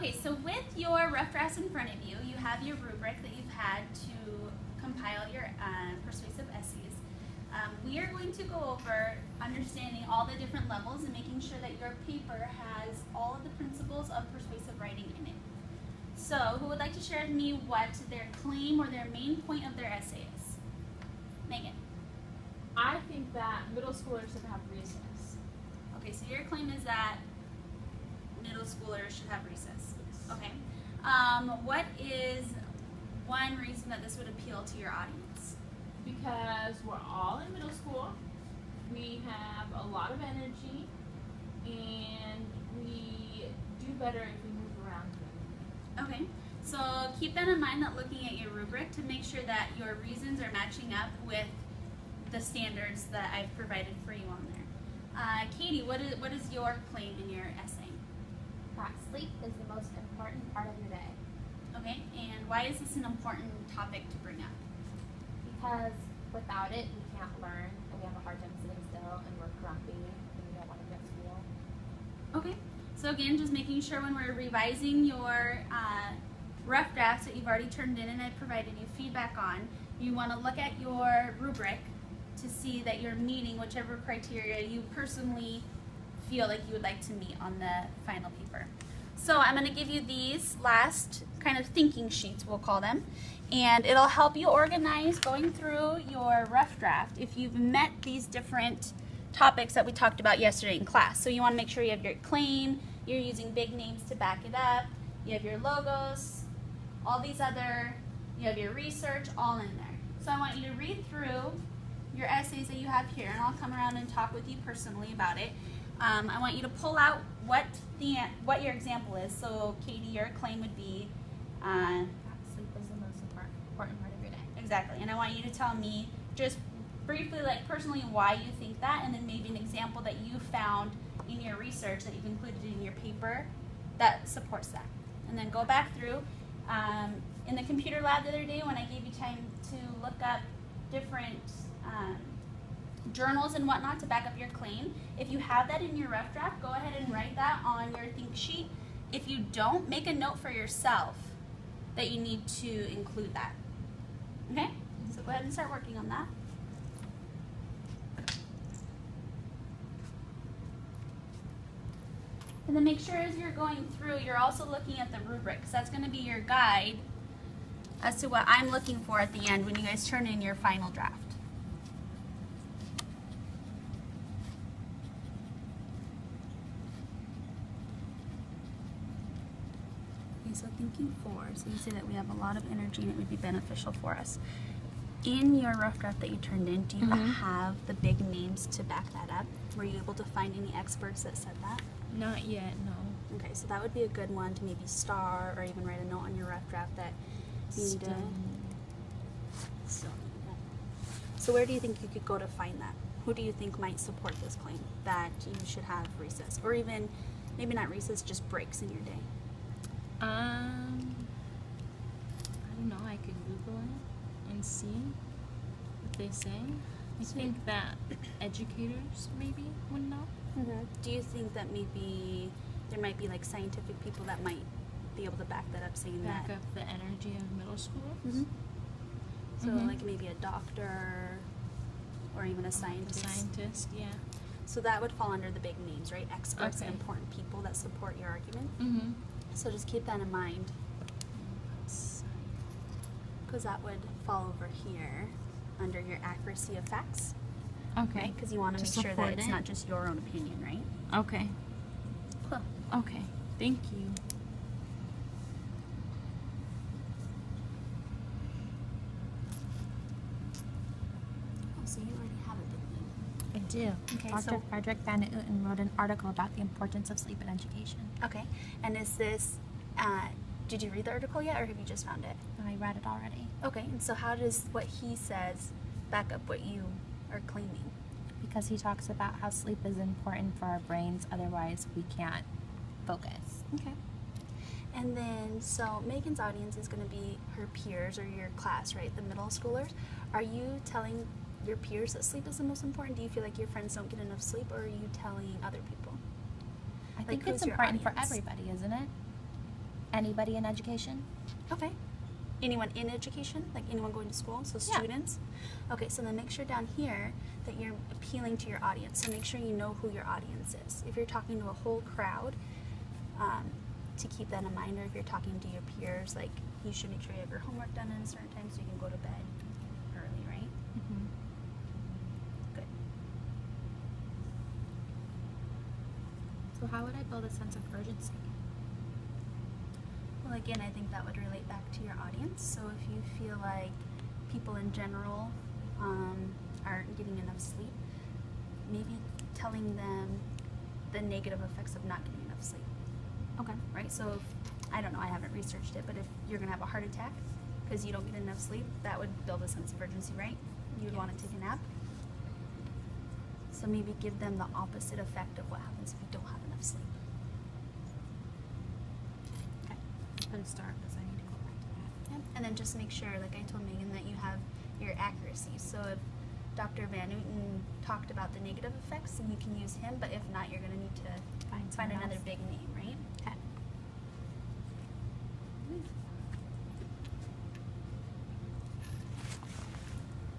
Okay, so with your rough drafts in front of you, you have your rubric that you've had to compile your persuasive essays. We are going to go over understanding all the different levels and making sure that your paper has all of the principles of persuasive writing in it. So, who would like to share with me what their claim or their main point of their essay is? Megan. I think that middle schoolers should have recess. Okay, so your claim is that middle schoolers should have recess. Okay. What is one reason that this would appeal to your audience? Because we're all in middle school, we have a lot of energy, and we do better if we move around. Okay, so keep that in mind, that looking at your rubric to make sure that your reasons are matching up with the standards that I've provided for you on there. Katie, what is your claim in your essay? That sleep is the most important part of your day. Okay, and why is this an important topic to bring up? Because without it, we can't learn, and we have a hard time sitting still, and we're grumpy, and we don't want to go to school. Okay, so again, just making sure when we're revising your rough drafts that you've already turned in and I've provided you feedback on, you want to look at your rubric to see that you're meeting whichever criteria you personally feel like you would like to meet on the final paper. So I'm going to give you these last kind of thinking sheets, we'll call them, and it'll help you organize going through your rough draft if you've met these different topics that we talked about yesterday in class. So you want to make sure you have your claim, you're using big names to back it up, you have your logos, all these other, you have your research, all in there. So I want you to read through your essays that you have here, and I'll come around and talk with you personally about it. I want you to pull out what your example is. So Katie, your claim would be Sleep is the most important part of your day. exactly, and I want you to tell me just briefly, like personally, why you think that, and then maybe an example that you found in your research that you've included in your paper that supports that. And then go back through. In the computer lab the other day when I gave you time to look up different journals and whatnot to back up your claim, if you have that in your rough draft, go ahead and write that on your think sheet. If you don't, make a note for yourself that you need to include that. Okay? So go ahead and start working on that. And then make sure as you're going through, you're also looking at the rubric, because that's going to be your guide as to what I'm looking for at the end when you guys turn in your final draft. Okay, so thinking forward, so you say that we have a lot of energy and it would be beneficial for us. In your rough draft that you turned in, do you have the big names to back that up? Were you able to find any experts that said that? Not yet, no. Okay, so that would be a good one to maybe star or even write a note on your rough draft that you need to. So where do you think you could go to find that? Who do you think might support this claim that you should have recess, or even maybe not recess, just breaks in your day? I don't know. I could Google it and see what they say. I think that educators maybe would know. Do you think that maybe there might be like scientific people that might be able to back that up, saying Back that? up the energy of middle schoolers. So like maybe a doctor or even a The scientist. scientist, yeah. So that would fall under the big names, right? Experts and Okay. important people that support your argument. Mm-hmm. So just keep that in mind, because that would fall over here under your accuracy of facts, Okay. right? Because you want to To make sure that support it's it. not just your own opinion, right? Okay. Cool. Okay. Thank you. Oh, so you already have a big name. I do. Okay, Dr. so- Frederick Van Uten wrote an article about the importance of sleep in education. Okay. And is this? Did you read the article yet, or have you just found it? I read it already. Okay. And so how does what he says back up what you are claiming? Because he talks about how sleep is important for our brains, otherwise we can't focus. Okay. And then, so Megan's audience is going to be her peers or your class, right? The middle schoolers. Are you telling your peers that sleep is the most important? Do you feel like your friends don't get enough sleep, or are you telling other people? I think who's it's your important for audience? everybody, isn't it? Anybody in education? Okay. Anyone in education? Like anyone going to school? So Yeah. students? Okay, so then make sure down here that you're appealing to your audience. So make sure you know who your audience is. If you're talking to a whole crowd, to keep that in mind, or if you're talking to your peers, like you should make sure you have your homework done in a certain time so you can go to bed early, right? Mm-hmm. Good. So how would I build a sense of urgency? Well, again, I think that would relate back to your audience. So if you feel like people in general aren't getting enough sleep, maybe telling them the negative effects of not getting enough sleep, Okay. right? So if, I don't know, I haven't researched it, but if you're going to have a heart attack because you don't get enough sleep, that would build a sense of urgency, right? You would want to take a nap. So maybe give them the opposite effect of what happens if you don't have enough sleep. Okay. Put a star because I need to go back to that. Yep. And then just make sure, like I told Megan, that you have your accuracy. So if Dr. Van Newton talked about the negative effects, then you can use him, but if not, you're going to need to find someone another else. big name, right? Okay.